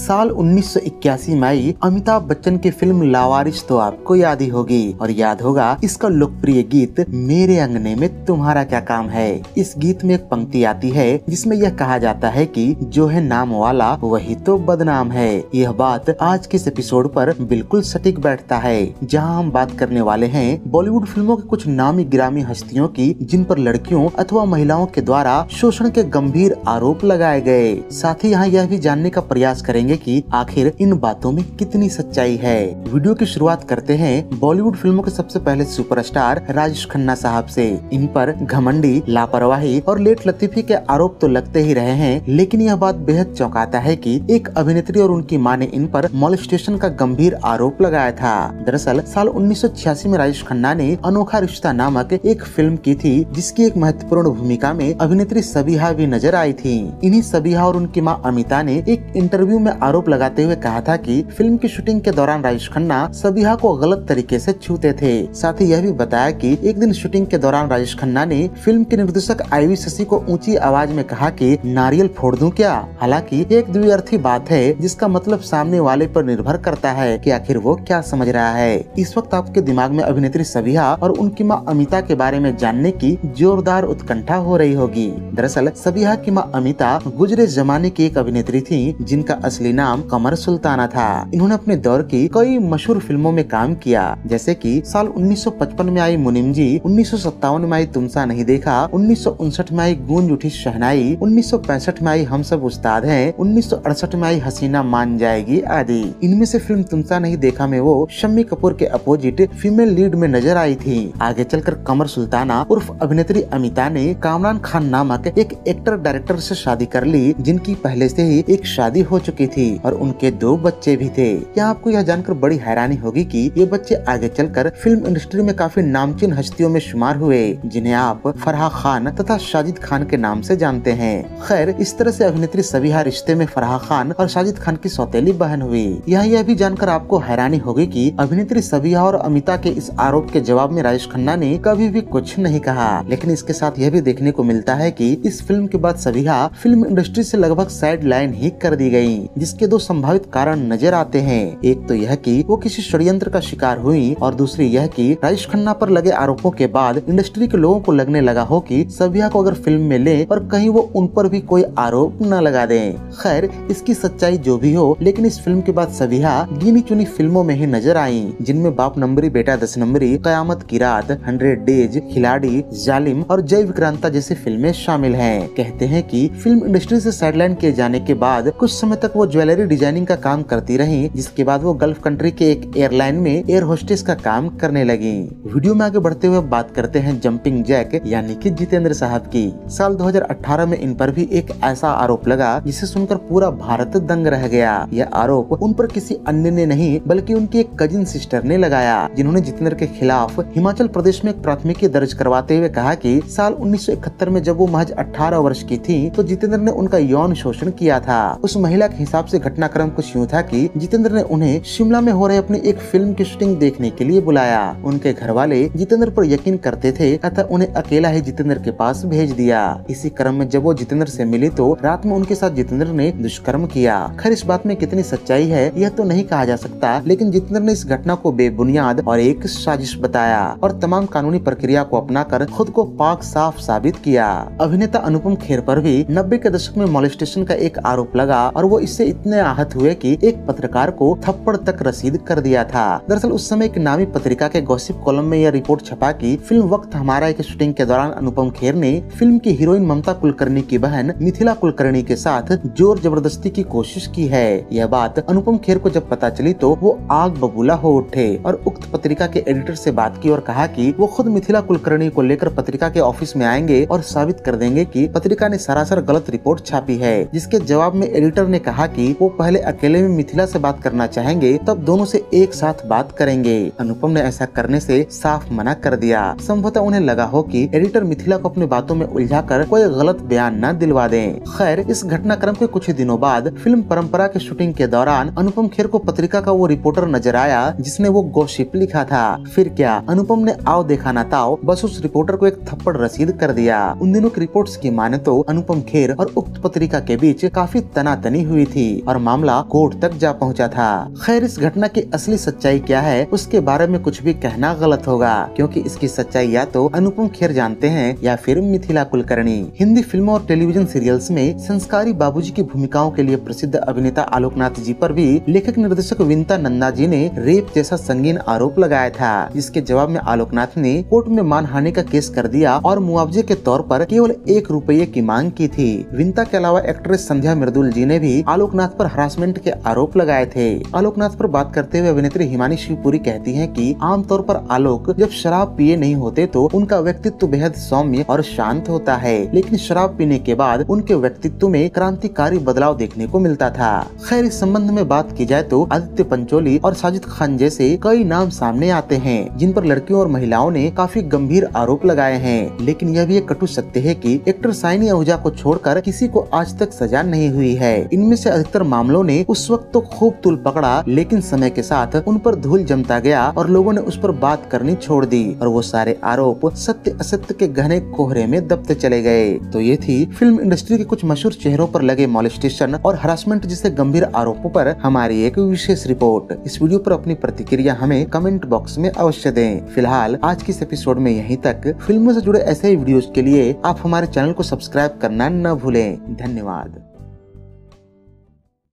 साल 1981 में आई अमिताभ बच्चन की फिल्म लावारिस तो आपको याद ही होगी और याद होगा इसका लोकप्रिय गीत मेरे अंगने में तुम्हारा क्या काम है। इस गीत में एक पंक्ति आती है जिसमें यह कहा जाता है कि जो है नाम वाला वही तो बदनाम है। यह बात आज के इस एपिसोड पर बिल्कुल सटीक बैठता है, जहां हम बात करने वाले हैं बॉलीवुड फिल्मों के कुछ नामी गिरामी हस्तियों की जिन पर लड़कियों अथवा महिलाओं के द्वारा शोषण के गंभीर आरोप लगाए गए। साथ ही यहाँ यह भी जानने का प्रयास करेंगे कि आखिर इन बातों में कितनी सच्चाई है। वीडियो की शुरुआत करते हैं बॉलीवुड फिल्मों के सबसे पहले सुपरस्टार राजेश खन्ना साहब से। इन पर घमंडी, लापरवाही और लेट लतीफी के आरोप तो लगते ही रहे हैं, लेकिन यह बात बेहद चौंकाता है कि एक अभिनेत्री और उनकी मां ने इन पर मॉलेस्टेशन का गंभीर आरोप लगाया था। दरअसल साल 1986 में राजेश खन्ना ने अनोखा रिश्ता नामक एक फिल्म की थी, जिसकी एक महत्वपूर्ण भूमिका में अभिनेत्री सबीहा भी नजर आई थी। इन्हीं सबीहा और उनकी मां अमिता ने एक इंटरव्यू में आरोप लगाते हुए कहा था कि फिल्म की शूटिंग के दौरान राजेश खन्ना सबीहा को गलत तरीके से छूते थे। साथ ही यह भी बताया कि एक दिन शूटिंग के दौरान राजेश खन्ना ने फिल्म के निर्देशक IV शशि को ऊंची आवाज में कहा कि नारियल फोड़ दूं क्या। हालांकि एक द्विअर्थी बात है, जिसका मतलब सामने वाले पर निर्भर करता है कि आखिर वो क्या समझ रहा है। इस वक्त आपके दिमाग में अभिनेत्री सबीहा और उनकी मां अमिता के बारे में जानने की जोरदार उत्कंठा हो रही होगी। दरअसल सबीहा की मां अमिता गुजरे जमाने की एक अभिनेत्री थी, जिनका असली नाम कमर सुल्ताना था। इन्होंने अपने दौर की कई मशहूर फिल्मों में काम किया, जैसे कि साल 1955 में आई मुनीम जी, 1957 में आई तुमसा नहीं देखा, 1959 में आई गूंज उठी शहनाई, 1965 में आई हम सब उस्ताद हैं, 1968 में आई हसीना मान जाएगी आदि। इनमें से फिल्म तुमसा नहीं देखा में वो शम्मी कपूर के अपोजिट फीमेल लीड में नजर आई थी। आगे चलकर कमर सुल्ताना उर्फ अभिनेत्री अमिता ने कामरान खान नामक एक एक्टर डायरेक्टर से शादी कर ली, जिनकी पहले से ही एक शादी हो चुकी थी और उनके 2 बच्चे भी थे। यहाँ आपको यह जानकर बड़ी हैरानी होगी कि ये बच्चे आगे चलकर फिल्म इंडस्ट्री में काफी नामचीन हस्तियों में शुमार हुए, जिन्हें आप फराह खान तथा साजिद खान के नाम से जानते हैं। खैर, इस तरह से अभिनेत्री सबीहा रिश्ते में फराह खान और साजिद खान की सौतेली बहन हुई। यहाँ यह भी जानकर आपको हैरानी होगी कि अभिनेत्री सबीहा और अमिता के इस आरोप के जवाब में राजेश खन्ना ने कभी भी कुछ नहीं कहा। लेकिन इसके साथ यह भी देखने को मिलता है कि इस फिल्म के बाद सबीहा फिल्म इंडस्ट्री से लगभग साइड लाइन ही कर दी गयी, जिसके 2 संभावित कारण नजर आते हैं। एक तो यह कि वो किसी षड्यंत्र का शिकार हुई और दूसरी यह कि राजेश खन्ना पर लगे आरोपों के बाद इंडस्ट्री के लोगों को लगने लगा हो कि सबीहा को अगर फिल्म में ले और कहीं वो उन पर भी कोई आरोप न लगा दें। खैर, इसकी सच्चाई जो भी हो, लेकिन इस फिल्म के बाद सबीहा गिनी चुनी फिल्मों में ही नजर आई, जिनमें बाप नंबरी बेटा 10 नंबरी, कयामत की रात, 100 डेज, खिलाड़ी, जालिम और जय विक्रांता जैसी फिल्में शामिल हैं। कहते हैं कि फिल्म इंडस्ट्री से साइडलाइन किए जाने के बाद कुछ समय तक वो ज्वेलरी डिजाइनिंग का काम करती रही, जिसके बाद वो गल्फ कंट्री के एक एयरलाइन में एयर होस्टेस का काम करने लगी। वीडियो में आगे बढ़ते हुए बात करते हैं जंपिंग जैक यानी कि जितेंद्र साहब की। साल 2018 में इन पर भी एक ऐसा आरोप लगा जिसे सुनकर पूरा भारत दंग रह गया। यह आरोप उन पर किसी अन्य ने नहीं बल्कि उनकी एक कजिन सिस्टर ने लगाया, जिन्होंने जितेंद्र के खिलाफ हिमाचल प्रदेश में एक प्राथमिकी दर्ज करवाते हुए कहा कि साल 1971 में जब वो महज 18 वर्ष की थी तो जितेंद्र ने उनका यौन शोषण किया था। उस महिला के हिसाब से घटनाक्रम कुछ यूँ था कि जितेंद्र ने उन्हें शिमला में हो रहे अपनी एक फिल्म की शूटिंग देखने के लिए बुलाया। उनके घर वाले जितेंद्र पर यकीन करते थे अतः उन्हें अकेला ही जितेंद्र के पास भेज दिया। इसी क्रम में जब वो जितेंद्र से मिली तो रात में उनके साथ जितेंद्र ने दुष्कर्म किया। खैर, इस बात में कितनी सच्चाई है यह तो नहीं कहा जा सकता, लेकिन जितेंद्र ने इस घटना को बेबुनियाद और एक साजिश बताया और तमाम कानूनी प्रक्रिया को अपनाकर खुद को पाक साफ साबित किया। अभिनेता अनुपम खेर पर भी 90 के दशक में मॉलेस्टेशन का एक आरोप लगा और वो इससे इतने आहत हुए कि एक पत्रकार को थप्पड़ तक रसीद कर दिया था। दरअसल उस समय एक नामी पत्रिका के गॉसिप कॉलम में यह रिपोर्ट छपा कि फिल्म वक्त हमारा की शूटिंग के दौरान अनुपम खेर ने फिल्म की हीरोइन ममता कुलकर्णी की बहन मिथिला कुलकर्णी के साथ जोर जबरदस्ती की कोशिश की है। यह बात अनुपम खेर को जब पता चली तो वो आग बबूला हो उठे और उक्त पत्रिका के एडिटर से बात की और कहा कि वो खुद मिथिला कुलकर्णी को लेकर पत्रिका के ऑफिस में आएंगे और साबित कर देंगे कि पत्रिका ने सरासर गलत रिपोर्ट छापी है। जिसके जवाब में एडिटर ने कहा कि वो पहले अकेले में मिथिला से बात करना चाहेंगे, तब दोनों से एक साथ बात करेंगे। अनुपम ने ऐसा करने से साफ मना कर दिया। संभवतः उन्हें लगा हो कि एडिटर मिथिला को अपनी बातों में उलझाकर कोई गलत बयान न दिलवा दें। खैर, इस घटनाक्रम के कुछ दिनों बाद फिल्म परंपरा के शूटिंग के दौरान अनुपम खेर को पत्रिका का वो रिपोर्टर नजर आया जिसने वो गॉसिप लिखा था। फिर क्या, अनुपम ने आओ देखा ना ताओ बस उस रिपोर्टर को एक थप्पड़ रसीद कर दिया। उन दिनों की रिपोर्ट्स की माने तो अनुपम खेर और उक्त पत्रिका के बीच काफी तनातनी हुई थी। और मामला कोर्ट तक जा पहुंचा था। खैर, इस घटना की असली सच्चाई क्या है उसके बारे में कुछ भी कहना गलत होगा, क्योंकि इसकी सच्चाई या तो अनुपम खेर जानते हैं या फिर मिथिला कुलकर्णी। हिंदी फिल्मों और टेलीविजन सीरियल्स में संस्कारी बाबूजी की भूमिकाओं के लिए प्रसिद्ध अभिनेता आलोकनाथ जी पर भी लेखक निर्देशक विनीता नंदा जी ने रेप जैसा संगीन आरोप लगाया था, जिसके जवाब में आलोकनाथ ने कोर्ट में मानहानि का केस कर दिया और मुआवजे के तौर पर केवल 1 रुपये की मांग की थी। विनीता के अलावा एक्ट्रेस संध्या मृदुल जी ने भी आलोकनाथ पर हरासमेंट के आरोप लगाए थे। आलोकनाथ पर बात करते हुए अभिनेत्री हिमानी शिवपुरी कहती हैं कि आमतौर पर आलोक जब शराब पिए नहीं होते तो उनका व्यक्तित्व बेहद सौम्य और शांत होता है, लेकिन शराब पीने के बाद उनके व्यक्तित्व में क्रांतिकारी बदलाव देखने को मिलता था। खैर, इस संबंध में बात की जाए तो आदित्य पंचोली और साजिद खान जैसे कई नाम सामने आते हैं जिन पर लड़कियों और महिलाओं ने काफी गंभीर आरोप लगाए हैं, लेकिन यह भी एक कटु सत्य है कि एक्टर साइनी आहूजा को छोड़कर किसी को आज तक सजा नहीं हुई है। इनमें से अधिकतर मामलों ने उस वक्त तो खूब तूल पकड़ा, लेकिन समय के साथ उन पर धूल जमता गया और लोगों ने उस पर बात करनी छोड़ दी और वो सारे आरोप सत्य असत्य के घने कोहरे में दबते चले गए। तो ये थी फिल्म इंडस्ट्री के कुछ मशहूर चेहरों पर लगे मॉलेस्टेशन और हरासमेंट जैसे गंभीर आरोपों पर हमारी एक विशेष रिपोर्ट। इस वीडियो पर अपनी प्रतिक्रिया हमें कमेंट बॉक्स में अवश्य दें। फिलहाल आज की इस एपिसोड में यहीं तक। फिल्मों से जुड़े ऐसे ही वीडियोस के लिए आप हमारे चैनल को सब्सक्राइब करना न भूलें। धन्यवाद।